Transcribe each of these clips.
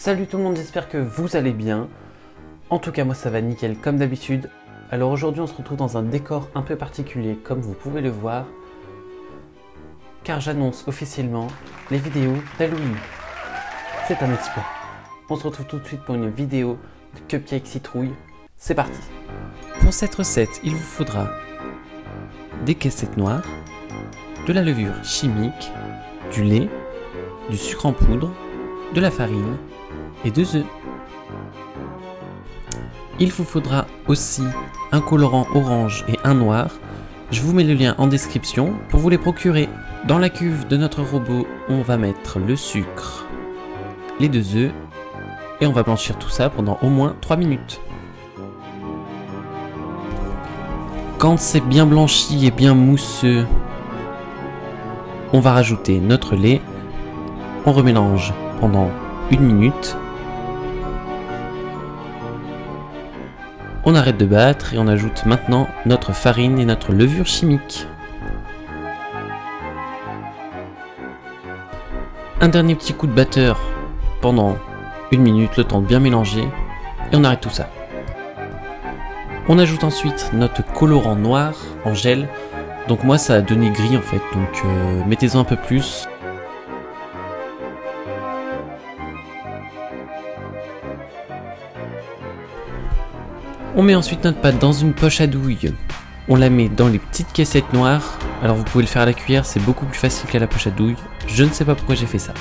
Salut tout le monde, j'espère que vous allez bien. En tout cas moi ça va nickel comme d'habitude. Alors aujourd'hui on se retrouve dans un décor un peu particulier comme vous pouvez le voir, car j'annonce officiellement les vidéos d'Halloween. C'est un exploit. On se retrouve tout de suite pour une vidéo de cupcake citrouille. C'est parti. Pour cette recette il vous faudra des caissettes noires, de la levure chimique, du lait, du sucre en poudre, de la farine et 2 œufs. Il vous faudra aussi un colorant orange et un noir. Je vous mets le lien en description pour vous les procurer. Dans la cuve de notre robot, on va mettre le sucre, les 2 œufs et on va blanchir tout ça pendant au moins 3 minutes. Quand c'est bien blanchi et bien mousseux, on va rajouter notre lait. On remélange pendant 1 minute. On arrête de battre et on ajoute maintenant notre farine et notre levure chimique. Un dernier petit coup de batteur pendant 1 minute, le temps de bien mélanger, et on arrête tout ça. On ajoute ensuite notre colorant noir en gel. Donc moi ça a donné gris en fait, donc mettez-en un peu plus. On met ensuite notre pâte dans une poche à douille. On la met dans les petites caissettes noires. Alors vous pouvez le faire à la cuillère, c'est beaucoup plus facile qu'à la poche à douille. Je ne sais pas pourquoi j'ai fait ça.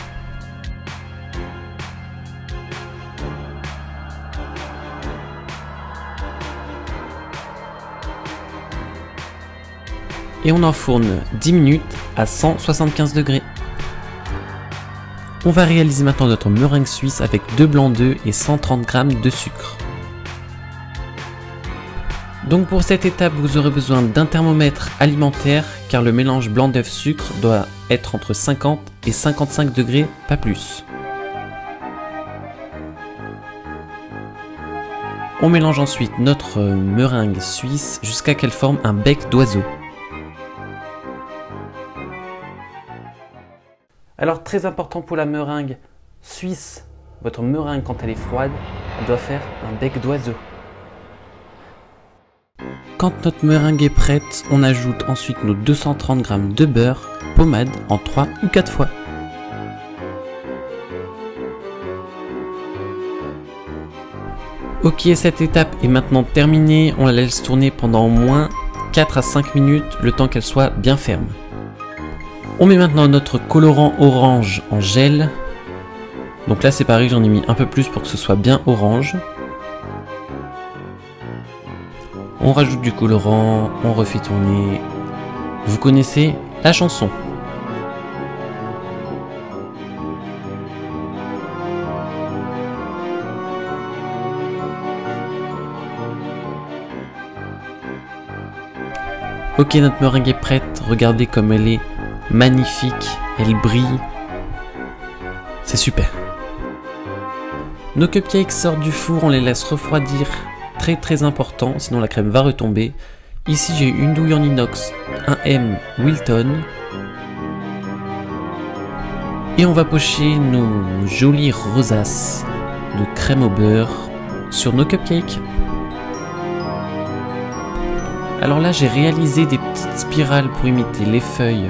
Et on enfourne 10 minutes à 175 degrés. On va réaliser maintenant notre meringue suisse avec 2 blancs d'œufs et 130 g de sucre. Donc pour cette étape, vous aurez besoin d'un thermomètre alimentaire car le mélange blanc d'œuf sucre doit être entre 50 et 55 degrés, pas plus. On mélange ensuite notre meringue suisse jusqu'à qu'elle forme un bec d'oiseau. Alors très important pour la meringue suisse, votre meringue quand elle est froide, elle doit faire un bec d'oiseau. Quand notre meringue est prête, on ajoute ensuite nos 230 g de beurre pommade en 3 ou 4 fois. Ok, cette étape est maintenant terminée, on la laisse tourner pendant au moins 4 à 5 minutes, le temps qu'elle soit bien ferme. On met maintenant notre colorant orange en gel. Donc là c'est pareil, j'en ai mis un peu plus pour que ce soit bien orange. On rajoute du colorant, on refait tourner. Vous connaissez la chanson. Ok, notre meringue est prête. Regardez comme elle est magnifique. Elle brille. C'est super. Nos cupcakes sortent du four, on les laisse refroidir. Très important, sinon la crème va retomber. Ici j'ai une douille en inox, un M Wilton. Et on va pocher nos jolies rosaces de crème au beurre sur nos cupcakes. Alors là j'ai réalisé des petites spirales pour imiter les feuilles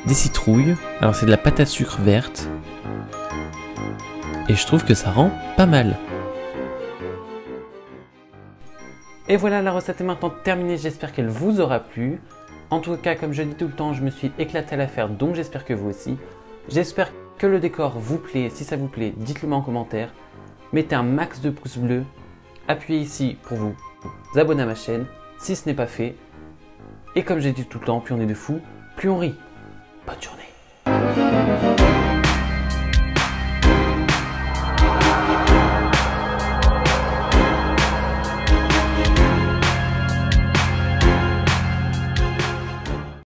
des citrouilles. Alors c'est de la pâte à sucre verte. Et je trouve que ça rend pas mal. Et voilà, la recette est maintenant terminée, j'espère qu'elle vous aura plu. En tout cas, comme je dis tout le temps, je me suis éclaté à la faire, donc j'espère que vous aussi. J'espère que le décor vous plaît, si ça vous plaît, dites-le moi en commentaire. Mettez un max de pouces bleus, appuyez ici pour vous abonner à ma chaîne, si ce n'est pas fait. Et comme j'ai dit tout le temps, plus on est de fous, plus on rit. Bonne journée.